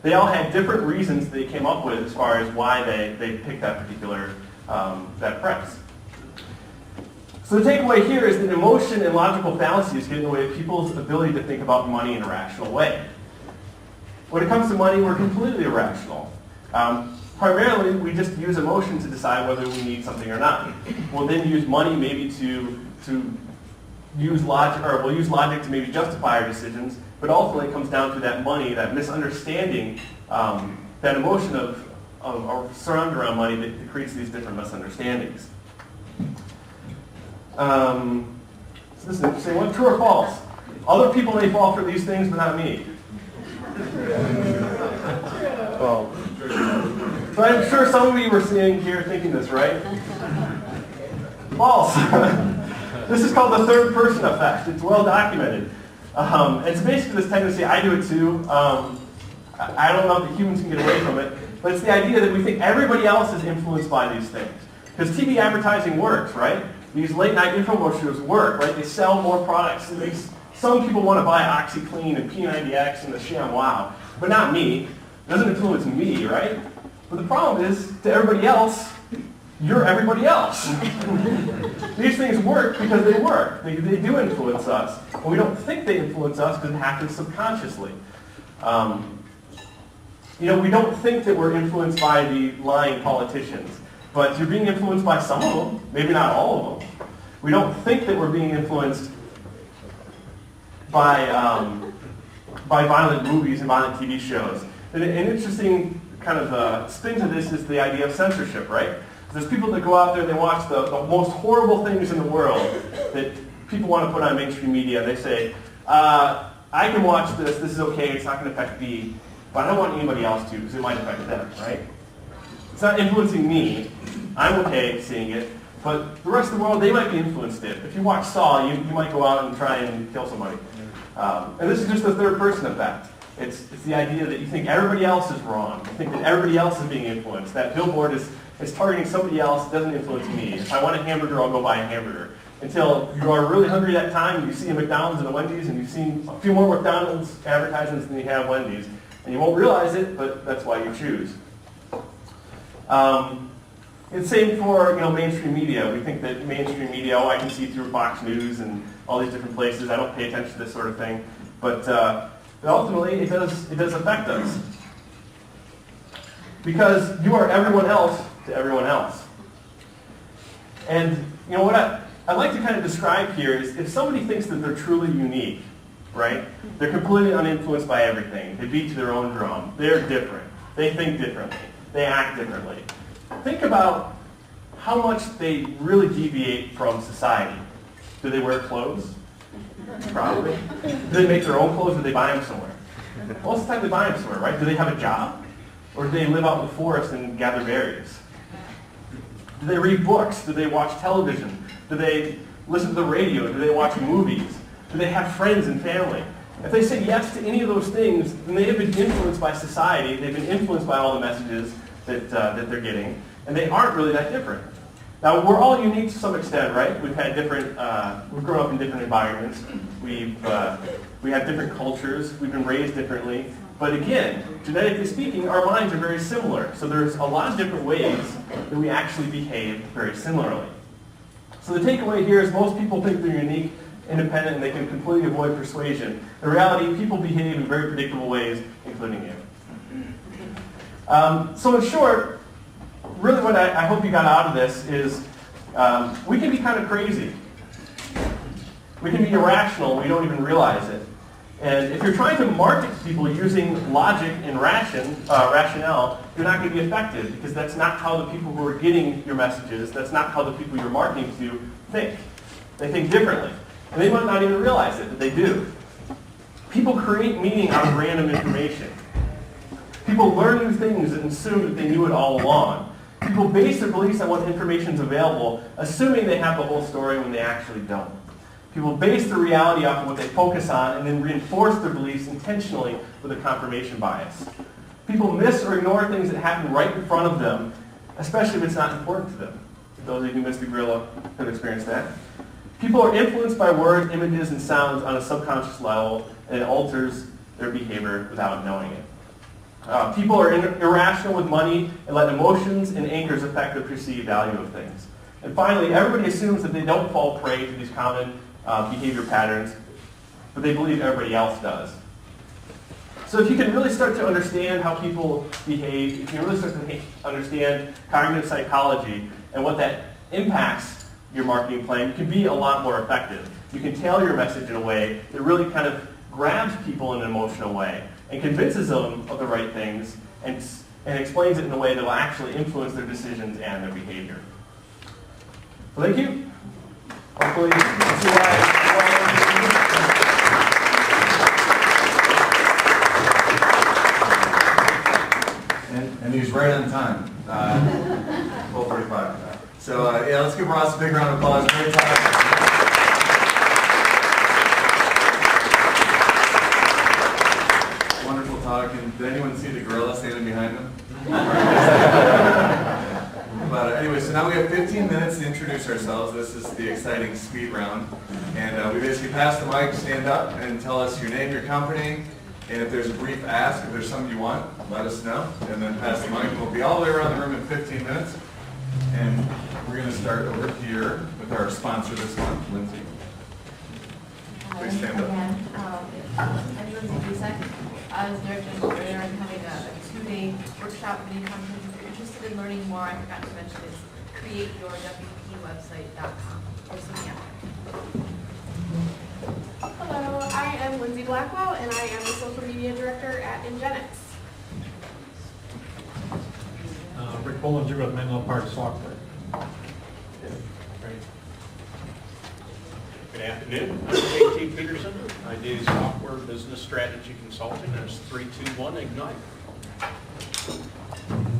They all had different reasons they came up with as far as why they picked that particular, that price. So the takeaway here is that emotion and logical fallacies get in the way of people's ability to think about money in a rational way. When it comes to money, we're completely irrational. Primarily, we just use emotion to decide whether we need something or not. We'll then use money maybe to use logic, or we'll use logic to maybe justify our decisions, but ultimately it comes down to that money, that misunderstanding, that emotion of surrounded around money that creates these different misunderstandings. So this is interesting one. True or false? Other people may fall for these things, but not me. Well, so I'm sure some of you were sitting here thinking this, right? False. This is called the third person effect. It's well documented. It's basically this tendency, I do it too. I don't know if the humans can get away from it, but it's the idea that we think everybody else is influenced by these things. Because TV advertising works, right? These late night infomercials work, right? They sell more products. Some people want to buy OxyClean and P90X and the ShamWow, but not me. It doesn't influence me, right? But the problem is, to everybody else, you're everybody else. These things work because they work. They do influence us. And we don't think they influence us because it happens subconsciously. We don't think that we're influenced by the lying politicians, but you're being influenced by some of them, maybe not all of them. We don't think that we're being influenced by violent movies and violent TV shows. An interesting kind of spin to this is the idea of censorship, right? There's people that go out there and they watch the most horrible things in the world that people want to put on mainstream media. They say, I can watch this is okay, it's not going to affect me, but I don't want anybody else to because it might affect them, right? It's not influencing me. I'm okay seeing it, but the rest of the world, they might be influenced it. If you watch Saw, you might go out and try and kill somebody. And this is just the third person effect. It's the idea that you think everybody else is wrong. You think that everybody else is being influenced. That billboard is targeting somebody else. It doesn't influence me. If I want a hamburger, I'll go buy a hamburger. Until you are really hungry that time, and you see a McDonald's and a Wendy's, and you've seen a few more McDonald's advertisements than you have Wendy's. And you won't realize it, but that's why you choose. It's the same for mainstream media. We think that mainstream media, I can see through Fox News and all these different places. I don't pay attention to this sort of thing. But ultimately, it does affect us. Because you are everyone else to everyone else. And what I'd like to kind of describe here is if somebody thinks that they're truly unique, right? They're completely uninfluenced by everything. They beat to their own drum. They're different. They think differently. They act differently. Think about how much they really deviate from society. Do they wear clothes? Probably. Do they make their own clothes or do they buy them somewhere? Most of the time they buy them somewhere, right? Do they have a job? Or do they live out in the forest and gather berries? Do they read books? Do they watch television? Do they listen to the radio? Do they watch movies? Do they have friends and family? If they say yes to any of those things, then they have been influenced by society. They've been influenced by all the messages that they're getting, and they aren't really that different. Now, we're all unique to some extent, right? We've had we've grown up in different environments. We have different cultures. We've been raised differently. But again, genetically speaking, our minds are very similar. So there's a lot of different ways that we actually behave very similarly. So the takeaway here is most people think they're unique, independent, and they can completely avoid persuasion. In reality, people behave in very predictable ways, including you. So in short, really what I hope you got out of this is we can be kind of crazy. We can be irrational, we don't even realize it. And if you're trying to market to people using logic and rationale, you're not going to be effective because that's not how the people who are getting your messages, that's not how the people you're marketing to think. They think differently. And they might not even realize it, but they do. People create meaning out of random information. People learn new things and assume that they knew it all along. People base their beliefs on what information is available, assuming they have the whole story when they actually don't. People base their reality off of what they focus on and then reinforce their beliefs intentionally with a confirmation bias. People miss or ignore things that happen right in front of them, especially if it's not important to them. Those of you who missed the gorilla have experienced that. People are influenced by words, images, and sounds on a subconscious level, and it alters their behavior without knowing it. People are irrational with money and let emotions and anchors affect the perceived value of things. And finally, everybody assumes that they don't fall prey to these common behavior patterns, but they believe everybody else does. So if you can really start to understand how people behave, if you can really start to understand cognitive psychology and what that impacts your marketing plan, you can be a lot more effective. You can tailor your message in a way that really kind of grabs people in an emotional way and convinces them of the right things and explains it in a way that will actually influence their decisions and their behavior. Well, thank you. Hopefully you can see why. And he's right on time. 12:45. So yeah, let's give Ross a big round of applause. Great talk. Wonderful talk. And did anyone see the gorilla standing behind him? But anyway, so now we have 15 minutes to introduce ourselves. This is the exciting speed round. And we basically pass the mic, stand up, and tell us your name, your company, and if there's a brief ask, if there's something you want, let us know. And then pass the mic. We'll be all the way around the room in 15 minutes. And we're going to start over here with our sponsor this month, Lindsay. Please stand up. I'm Lindsay Busek. I was director of having a 2-day workshop mini conference. If you're interested in learning more, I forgot to mention is createyourwpwebsite.com or see me out. Hello, I am Lindsay Blackwell, and I am the social media director at Ingenix. Rick Bollinger with Menlo Park Software. Good afternoon. I'm J.T. Peterson. I do software business strategy consulting. That's 321 Ignite.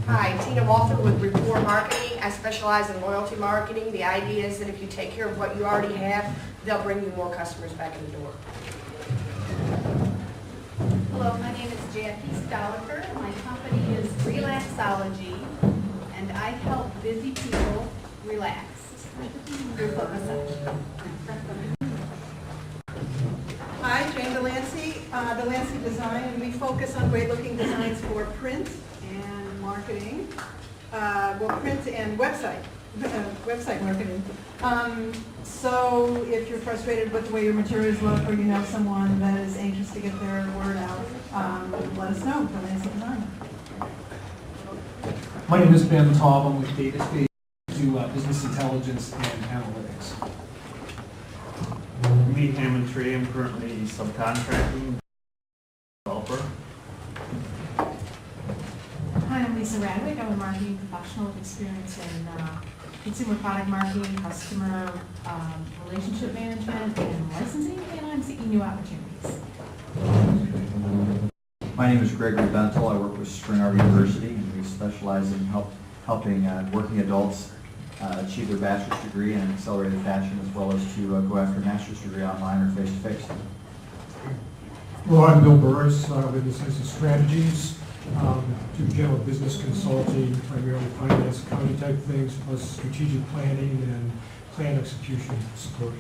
Hi, Tina Walton with Rapport Marketing. I specialize in loyalty marketing. The idea is that if you take care of what you already have, they'll bring you more customers back in the door. Hello, my name is Jackie Stoliker. My company is Relaxology, and I help busy people relax through foot massage. Hi, Jane Delancey, Delancey Design, and we focus on great-looking designs for print and marketing. Print and website marketing. So if you're frustrated with the way your materials look, or you know someone that is anxious to get their word out, let us know. Delancey Design. My name is Ben Taub. I'm with DataSpace. Do business intelligence and analytics. Me, Hammond Tree. I'm currently subcontracting developer. Hi, I'm Lisa Radwick. I'm a marketing professional with experience in consumer product marketing, customer relationship management, and licensing, and I'm seeking new opportunities. My name is Gregory Bentel. I work with Spring Arbor University, and we specialize in helping working adults achieve their bachelor's degree in accelerated fashion, as well as to go after a master's degree online or face-to-face. Well, I'm Bill Burris with Business Strategies. Do general business consulting, primarily finance, accounting type things, plus strategic planning and plan execution support.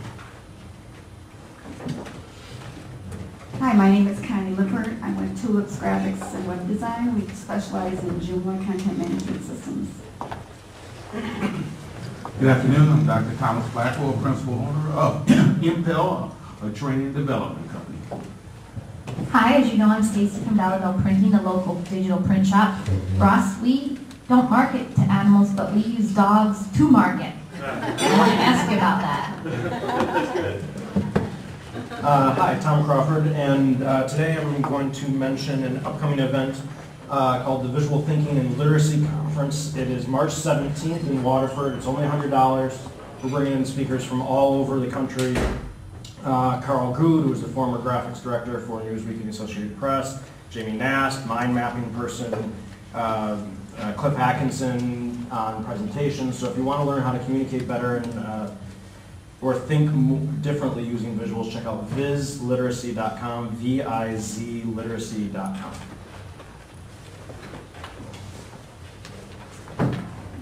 Hi, my name is Connie Lippert. I'm with Tulips Graphics and Web Design. We specialize in Joomla content management systems. Good afternoon. I'm Dr. Thomas Blackwell, principal owner of Impel, a training and development company. Hi, as you know, I'm Stacy from Dollar Printing, a local digital print shop. Ross, we don't market to animals, but we use dogs to market. I want to ask you about that. That's good. Hi, Tom Crawford, and today I'm going to mention an upcoming event called the Visual Thinking and Literacy Conference. It is March 17th in Waterford. It's only $100. We're bringing in speakers from all over the country, Carl Good, who was the former graphics director for Newsweek and Associated Press, Jamie Nast, mind mapping person, Cliff Atkinson on presentations. So if you want to learn how to communicate better and or think differently using visuals, check out vizliteracy.com, VIZliteracy.com.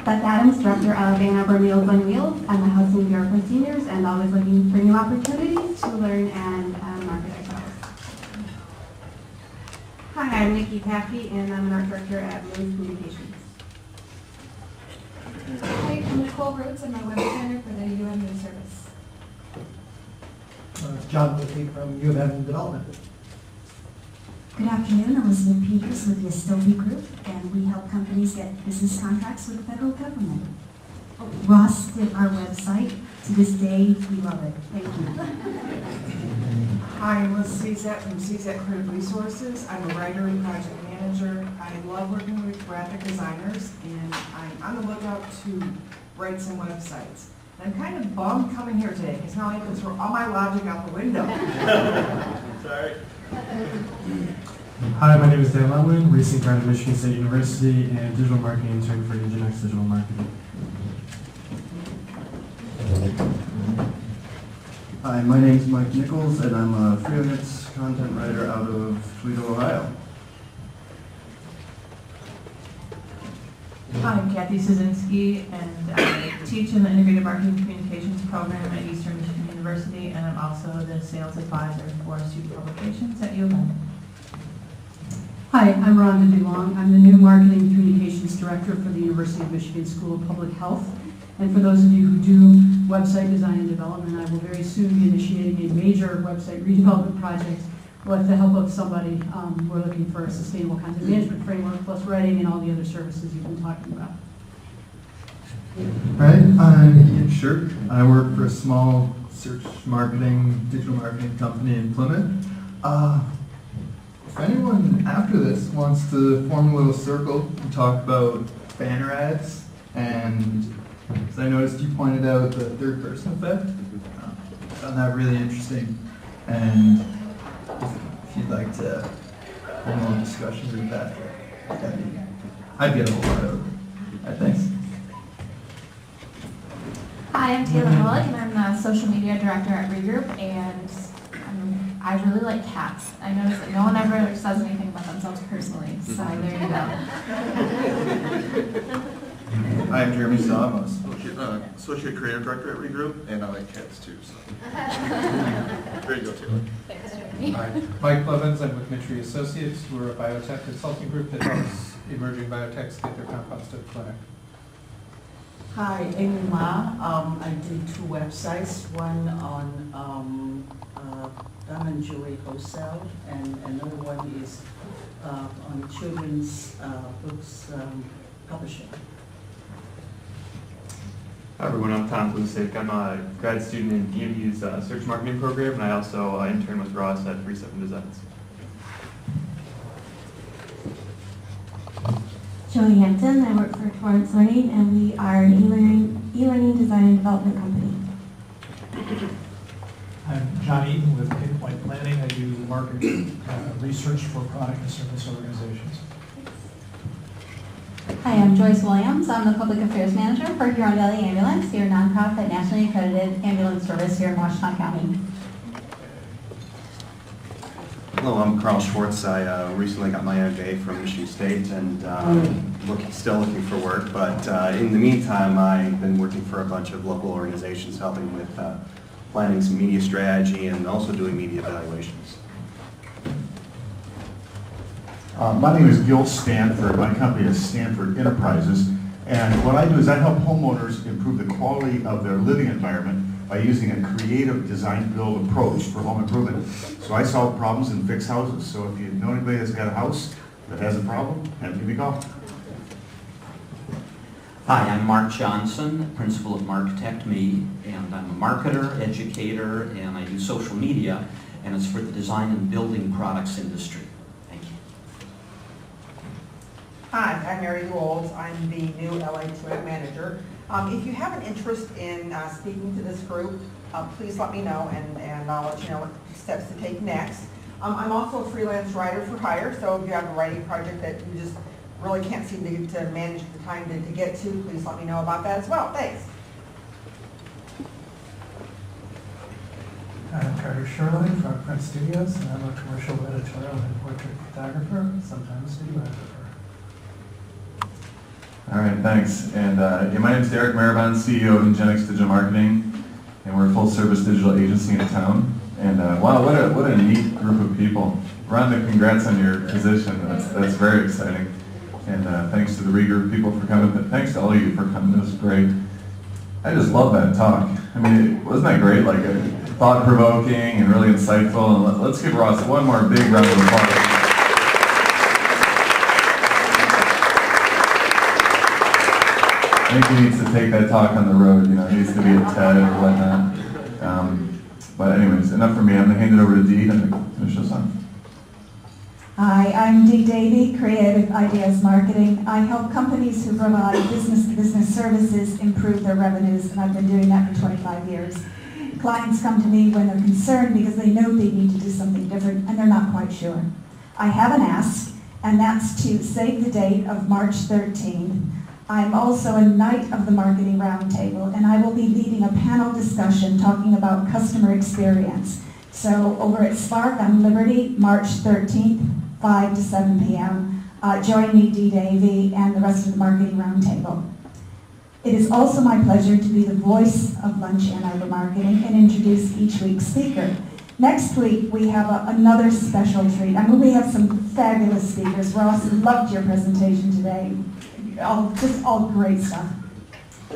Beth Adams, Director of Ann Arbor Meals on Wheels. I'm the Housing Bureau for Seniors and always looking for new opportunities to learn and market ourselves. Hi, I'm Nikki Paffey, and I'm an art director at Moon Communications. Hi, I'm Nicole Rhodes. I'm a web designer for the UM News Service. John Whitley from U of M Development. Good afternoon, Elizabeth Peters with the Astovi Group, and we help companies get business contracts with the federal government. Ross did our website. To this day, we love it. Thank you. Hi, I'm Liz Cezak from Cezak Creative Resources. I'm a writer and project manager. I love working with graphic designers, and I'm on the lookout to write some websites. I'm kind of bummed coming here today because now I have to throw all my logic out the window. Sorry. Hi, my name is Dan Letwin, recent grad at Michigan State University and digital marketing intern for Nginx Digital Marketing. Hi, my name is Mike Nichols, and I'm a freelance content writer out of Toledo, Ohio. Hi, I'm Kathy Szynski, and I teach in the Integrated Marketing Communications program at Eastern Michigan University, and I'm also the sales advisor for student publications at U of M. Hi, I'm Rhonda DeLong. I'm the new Marketing Communications Director for the University of Michigan School of Public Health. And for those of you who do website design and development, I will very soon be initiating a major website redevelopment project with the help of somebody. We're looking for a sustainable content management framework plus writing and all the other services you've been talking about. Hi, I'm Ian Shirk. I work for a small search marketing, digital marketing company in Plymouth. If anyone after this wants to form a little circle and talk about banner ads, and as I noticed you pointed out the third person effect, I found that really interesting. And if you'd like to have a little discussion with that, I'd get a whole lot out of it. Thanks. Hi, I'm Taylor Mullick, and I'm the social media director at Regroup, and I really like cats. I noticed that no one ever says anything about themselves personally, so there you go. Hi, I'm Jeremy Stahl. I'm associate creative director at Regroup, and I like cats too. So. There you go, Taylor. Thanks, Jeremy. Hi, Mike Blevins. I'm with Mitri Associates. We're a biotech consulting group that helps emerging biotechs get their compounds to the clinic. Hi, Amy Ma. I do two websites, one on Don and Julie Wholesale, and another one is on children's books publishing. Hi everyone, I'm Tom Blusick. I'm a grad student in DMU's search marketing program, and I also intern with Ross at 37 Designs. Joey Hampton, I work for Torrance Learning, and we are an e-learning design and development company. I'm John Eaton with Pinpoint Planning. I do market research for product and service organizations. Hi, I'm Joyce Williams. I'm the Public Affairs Manager for Huron Valley Ambulance. We're a nonprofit nationally accredited ambulance service here in Washington County. Hello, I'm Carl Schwartz. I recently got my MBA from Michigan State and still looking for work, but in the meantime I've been working for a bunch of local organizations helping with planning some media strategy and also doing media evaluations. My name is Gil Stanford. My company is Stanford Enterprises, and what I do is I help homeowners improve the quality of their living environment by using a creative design-build approach for home improvement. So I solve problems and fix houses. So if you know anybody that's got a house that has a problem, have them give me a call. Hi, I'm Mark Johnson, principal of Markitect Me, and I'm a marketer, educator, and I do social media, and it's for the design and building products industry. Thank you. Hi, I'm Mary Lowles. I'm the new LA2M manager. If you have an interest in speaking to this group, please let me know, and I'll let you know what steps to take next. I'm also a freelance writer for hire, so if you have a writing project that you just really can't seem to manage the time to get to, please let me know about that as well. Thanks. I'm Carter Shirley from Print Studios, and I'm a commercial editorial and portrait photographer, sometimes videographer. All right, thanks. And my name is Derek Marabon, CEO of Ingenix Digital Marketing, and we're a full-service digital agency in town. And wow, what a neat group of people. Rhonda, congrats on your position. That's very exciting. And thanks to the regroup people for coming, but thanks to all of you for coming. It was great. I just love that talk. I mean, wasn't that great? Like thought-provoking and really insightful. And let's give Ross one more big round of applause. I think he needs to take that talk on the road. You know, it needs to be at TED or whatnot. But anyways, enough from me. I'm going to hand it over to Dee to finish us on. Hi, I'm Dee Davey, Creative Ideas Marketing. I help companies who provide business-to-business services improve their revenues, and I've been doing that for 25 years. Clients come to me when they're concerned because they know they need to do something different and they're not quite sure. I have an ask, and that's to save the date of March 13th. I'm also a Knight of the Marketing Roundtable, and I will be leading a panel discussion talking about customer experience. So over at Spark on Liberty, March 13th, 5 to 7 p.m. Join me, Dee Davey, and the rest of the Marketing Roundtable. It is also my pleasure to be the voice of Lunch and Arbor Marketing and introduce each week's speaker. Next week, we have another special treat. I mean, we have some fabulous speakers. Ross, loved your presentation today. Just all great stuff.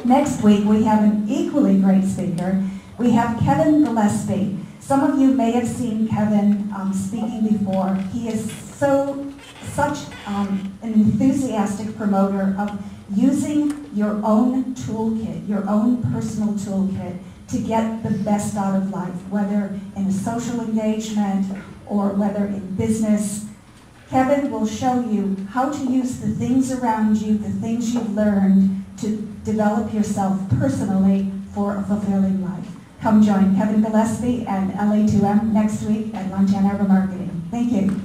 Next week, we have an equally great speaker. We have Kevin Gillespie. Some of you may have seen Kevin speaking before. He is such an enthusiastic promoter of using your own toolkit, your own personal toolkit, to get the best out of life, whether in a social engagement or whether in business. Kevin will show you how to use the things around you, the things you've learned, to develop yourself personally for a fulfilling life. Come join Kevin Gillespie and LA2M next week at Lunch and Arbor Marketing. Thank you.